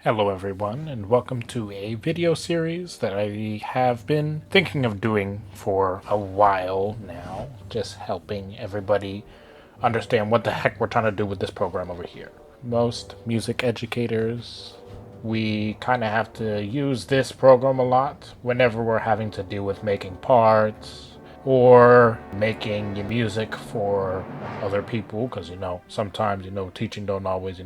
Hello everyone, and welcome to a video series that I have been thinking of doing for a while now, just helping everybody understand what the heck we're trying to do with this program over here. Most music educators, we kind of have to use this program a lot whenever we're having to deal with making parts or making music for other people, because sometimes teaching don't always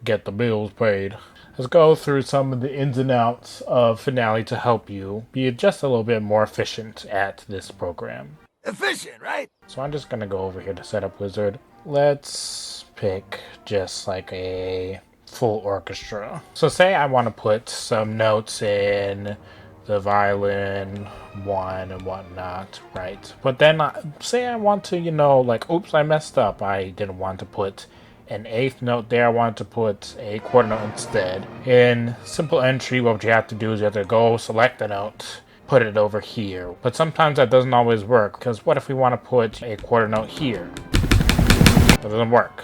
get the bills paid. Let's go through some of the ins and outs of Finale to help you be just a little bit more efficient at this program. Efficient, right? So I'm just going to go over here to Setup Wizard. Let's pick just like a full orchestra. So say I want to put some notes in the violin one and whatnot, right? But then say I want to, oops, I messed up. I didn't want to put an eighth note there. I wanted to put a quarter note instead. In simple entry, what you have to do is you have to go select the note, put it over here. But sometimes that doesn't always work, because what if we want to put a quarter note here? That doesn't work.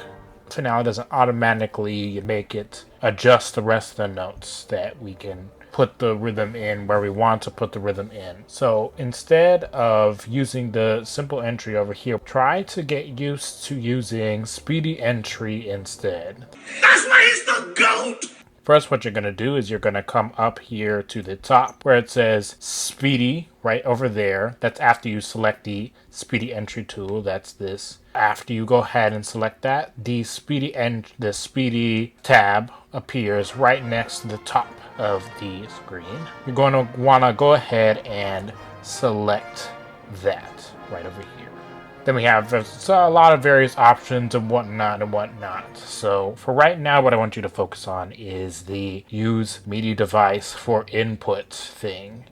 Finale doesn't automatically make it adjust the rest of the notes that we can put the rhythm in where we want to put the rhythm in. So instead of using the simple entry over here, try to get used to using speedy entry instead. That's why he's the GOAT! First, what you're going to do is you're going to come up here to the top where it says Speedy right over there. That's after you select the Speedy Entry tool. That's this. After you go ahead and select that, the Speedy tab appears right next to the top of the screen. You're going to want to go ahead and select that right over here. Then we have a lot of various options and whatnot. So for right now, what I want you to focus on is the use MIDI device for input thing.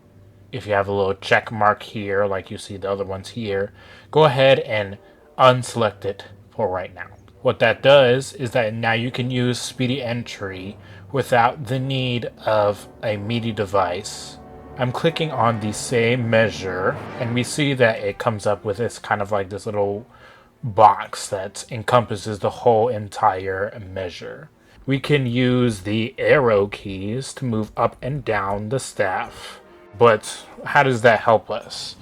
If you have a little check mark here, like you see the other ones here, go ahead and unselect it for right now. What that does is that now you can use Speedy Entry without the need of a MIDI device. I'm clicking on the same measure, and we see that it comes up with this kind of like this little box that encompasses the whole entire measure. We can use the arrow keys to move up and down the staff, but how does that help us?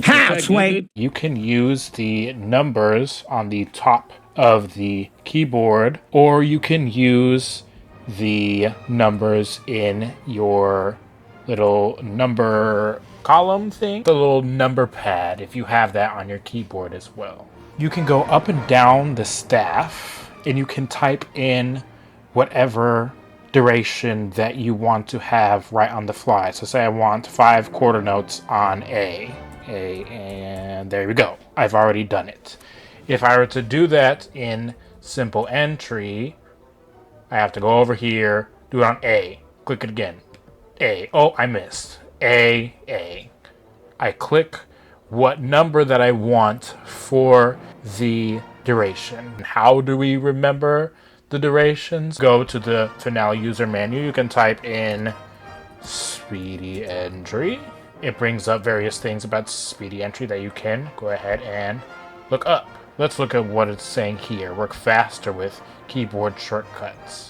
How, Sway? You can use the numbers on the top of the keyboard, or you can use the numbers in your little number column thing, the little number pad, if you have that on your keyboard as well. You can go up and down the staff, and you can type in whatever duration that you want to have right on the fly. So say I want 5 quarter notes on A, and there we go. I've already done it. If I were to do that in simple entry, I have to go over here, do it on A, click it again. A. Oh, I missed. A. I click what number that I want for the duration. How do we remember the durations? Go to the Finale user menu. You can type in Speedy Entry. It brings up various things about Speedy Entry that you can go ahead and look up. Let's look at what it's saying here. Work faster with keyboard shortcuts.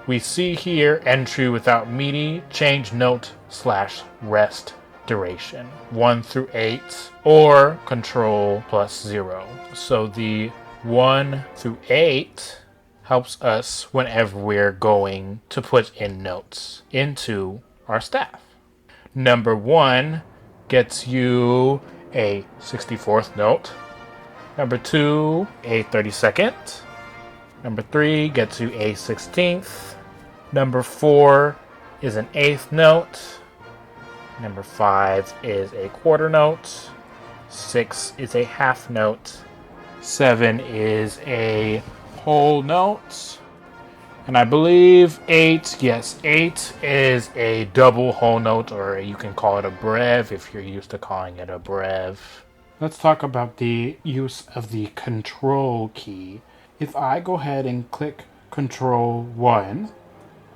We see here entry without MIDI, change note / rest duration 1 through 8 or control +0. So the 1 through 8 helps us whenever we're going to put in notes into our staff. Number 1 gets you a 64th note. Number 2, a 32nd. Number 3 gets you a 16th. Number 4 is an 8th note. Number 5 is a quarter note. 6 is a half note. 7 is a whole note. And I believe 8 is a double whole note, or you can call it a brev if you're used to calling it a brev. Let's talk about the use of the control key. If I go ahead and click Control 1,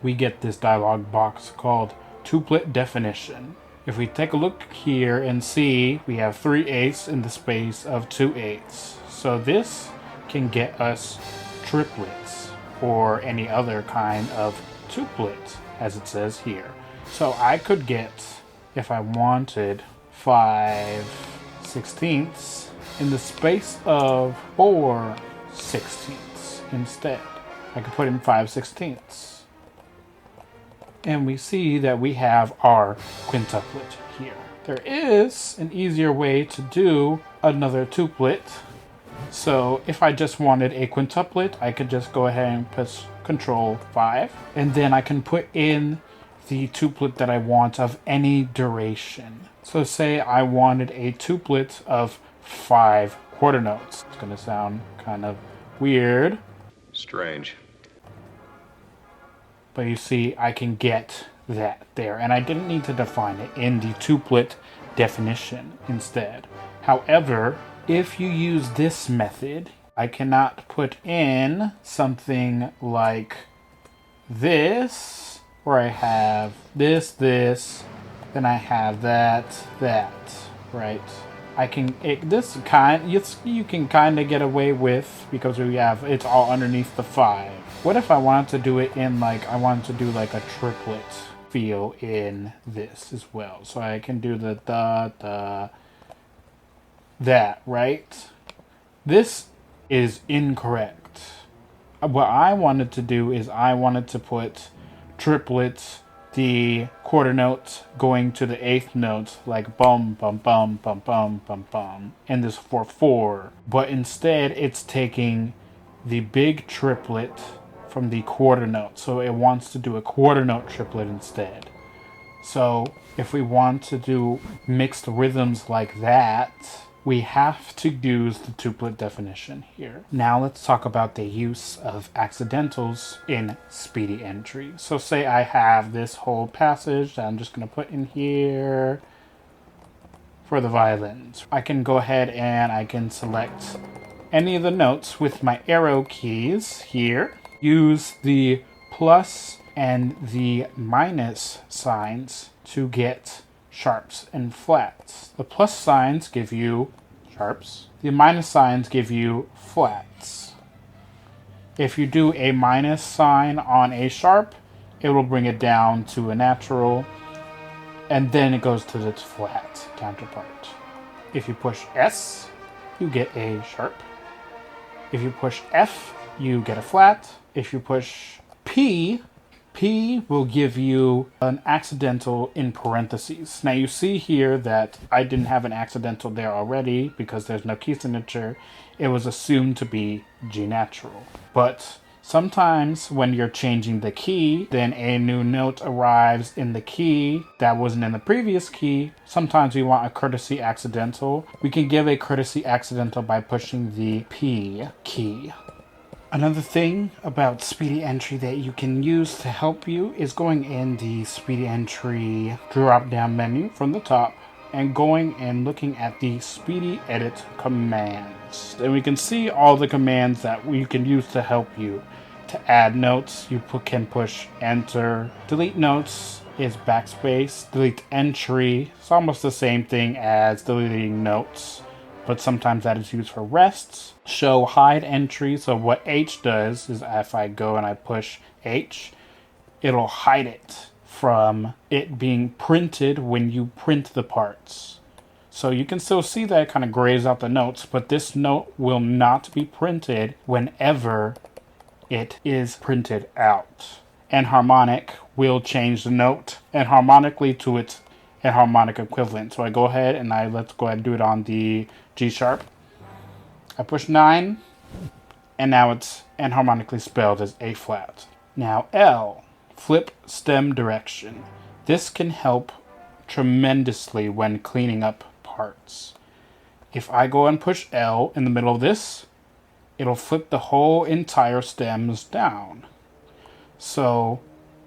we get this dialog box called Tuplet Definition. If we take a look here and see, we have 3 eighths in the space of 2 eighths. So this can get us triplets or any other kind of tuplet. as it says here. So I could get, if I wanted, 5/16 in the space of 4/16 instead. I could put in 5/16. And we see that we have our quintuplet here. There is an easier way to do another tuplet. So if I just wanted a quintuplet, I could just go ahead and press Control 5. And then I can put in the tuplet that I want of any duration. So say I wanted a tuplet of 5 quarter notes. It's going to sound kind of weird. Strange. But you see, I can get that there. And I didn't need to define it in the tuplet definition instead. However, if you use this method, I cannot put in something like this, where I have this, then I have that, right? I can, you can kind of get away with, because we have, it's all underneath the 5. What if I wanted to do it in I wanted to do like a triplet feel in this as well? So I can do the that, right? This is incorrect. What I wanted to do is I wanted to put triplets, the quarter notes going to the 8th note, like bum, bum, bum, bum, bum, bum, bum, and this for 4. But instead, it's taking the big triplet from the quarter note. So it wants to do a quarter note triplet instead. So if we want to do mixed rhythms like that, we have to use the tuplet definition here. Now let's talk about the use of accidentals in speedy entry. So say I have this whole passage that I'm just going to put in here for the violins. I can go ahead and I can select any of the notes with my arrow keys here. Use the plus and the minus signs to get sharps and flats. The plus signs give you sharps. The minus signs give you flats. If you do a minus sign on a sharp, it will bring it down to a natural, and then it goes to its flat counterpart. If you push S, you get a sharp. If you push F, you get a flat. If you push P will give you an accidental in parentheses. Now you see here that I didn't have an accidental there already because there's no key signature. It was assumed to be G natural. But sometimes when you're changing the key, then a new note arrives in the key that wasn't in the previous key. Sometimes we want a courtesy accidental. We can give a courtesy accidental by pushing the P key. Another thing about speedy entry that you can use to help you is going in the speedy entry drop down menu from the top and going and looking at the speedy edit commands. And we can see all the commands that we can use to help you. To add notes, you can push enter. Delete notes is backspace. Delete entry, it's almost the same thing as deleting notes, but sometimes that is used for rests. Show hide entry, so what H does is if I go and I push H, it'll hide it from it being printed when you print the parts. So you can still see that it kind of grays out the notes, but this note will not be printed whenever it is printed out. Enharmonic will change the note enharmonically to its enharmonic equivalent. So I go ahead and let's go ahead and do it on the G sharp. I push 9, and now it's enharmonically spelled as A flat. Now L, flip stem direction. This can help tremendously when cleaning up parts. If I go and push L in the middle of this, it'll flip the whole entire stems down. So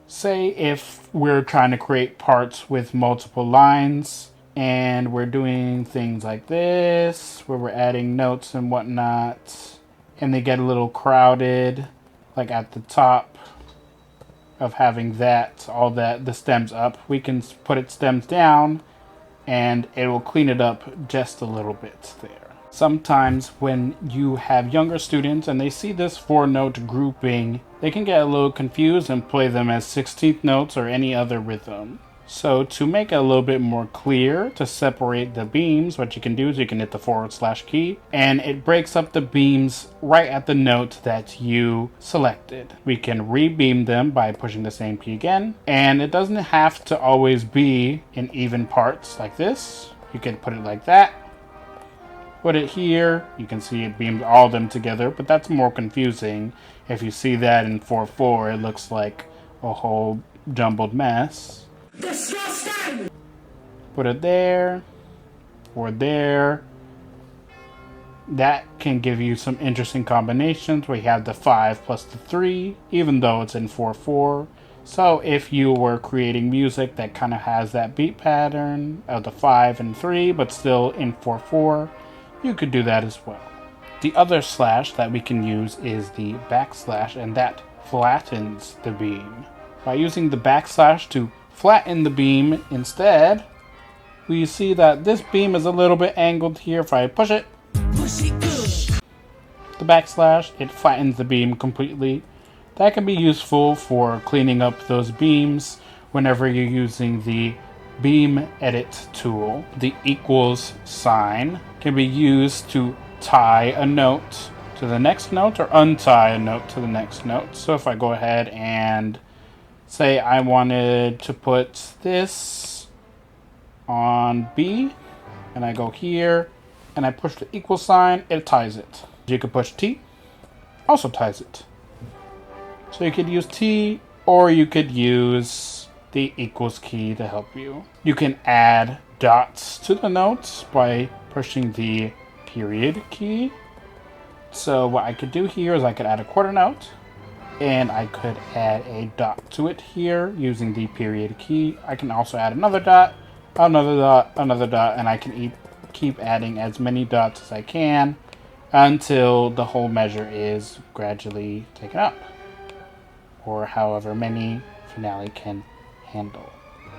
say if we're trying to create parts with multiple lines, and we're doing things like this, where we're adding notes and whatnot, and they get a little crowded, like at the top of having that, all that, the stems up. We can put it stems down, and it will clean it up just a little bit there. Sometimes when you have younger students and they see this 4-note grouping, they can get a little confused and play them as 16th notes or any other rhythm. So to make it a little bit more clear, to separate the beams, what you can do is you can hit the / key, and it breaks up the beams right at the note that you selected. We can re-beam them by pushing the same key again, and it doesn't have to always be in even parts like this. You can put it like that. Put it here, you can see it beams all of them together, but that's more confusing. If you see that in 4/4, it looks like a whole jumbled mess. Disgusting! Put it there, or there. That can give you some interesting combinations where you have the 5 plus the 3, even though it's in 4/4. So if you were creating music that kind of has that beat pattern of the 5 and 3, but still in 4/4, you could do that as well. The other slash that we can use is the backslash, and that flattens the beam. By using the backslash to flatten the beam instead, we see that this beam is a little bit angled here. If I push it, the backslash, it flattens the beam completely. That can be useful for cleaning up those beams whenever you're using the beam edit tool. The equals sign can be used to tie a note to the next note or untie a note to the next note. So if I go ahead and say I wanted to put this on B, and I go here and I push the equal sign, it ties it. You could push T, also ties it. So you could use T, or you could use the equals key to help you. You can add dots to the notes by pushing the period key. So what I could do here is I could add a quarter note, and I could add a dot to it here using the period key. I can also add another dot, another dot, another dot, and I can keep adding as many dots as I can until the whole measure is gradually taken up, or however many Finale can handle.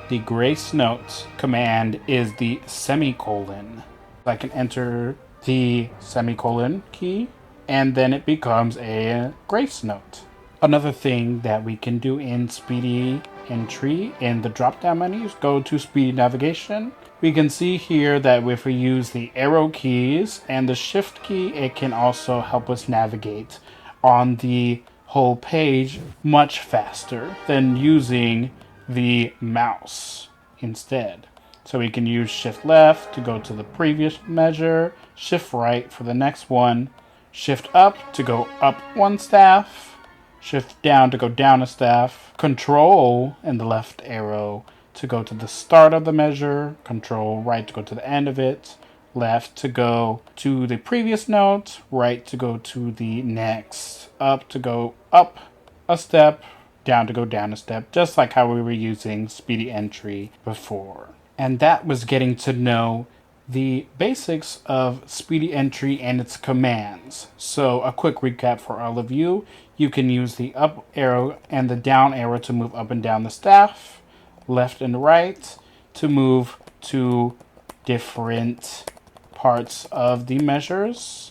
The grace note command is the semicolon. I can enter the semicolon key, and then it becomes a grace note. Another thing that we can do in Speedy Entry in the drop-down menus, go to Speedy Navigation. We can see here that if we use the arrow keys and the shift key, it can also help us navigate on the whole page much faster than using the mouse instead. So we can use shift left to go to the previous measure, shift right for the next one, shift up to go up one staff, shift down to go down a staff, control and the left arrow to go to the start of the measure, control right to go to the end of it, left to go to the previous note, right to go to the next, up to go up a step, down to go down a step, just like how we were using Speedy Entry before. And that was getting to know the basics of Speedy Entry and its commands. So a quick recap for all of you. You can use the up arrow and the down arrow to move up and down the staff, left and right to move to different parts of the measures,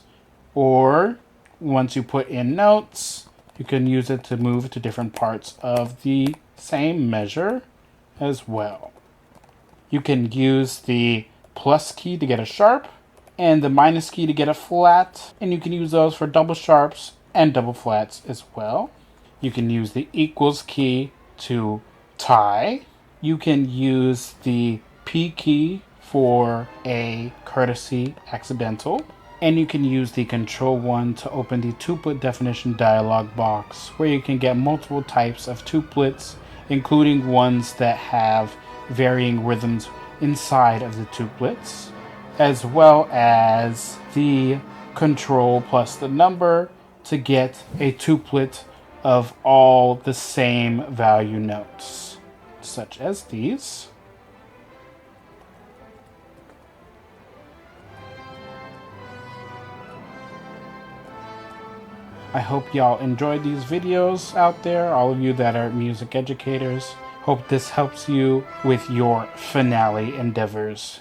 or once you put in notes, you can use it to move to different parts of the same measure as well. You can use the plus key to get a sharp and the minus key to get a flat, and you can use those for double sharps and double flats as well. You can use the equals key to tie. You can use the P key for a courtesy accidental, and you can use the control 1 to open the tuplet definition dialog box, where you can get multiple types of tuplets, including ones that have varying rhythms inside of the tuplets, as well as the control plus the number to get a tuplet of all the same value notes, such as these. I hope y'all enjoyed these videos out there, all of you that are music educators. Hope this helps you with your Finale endeavors.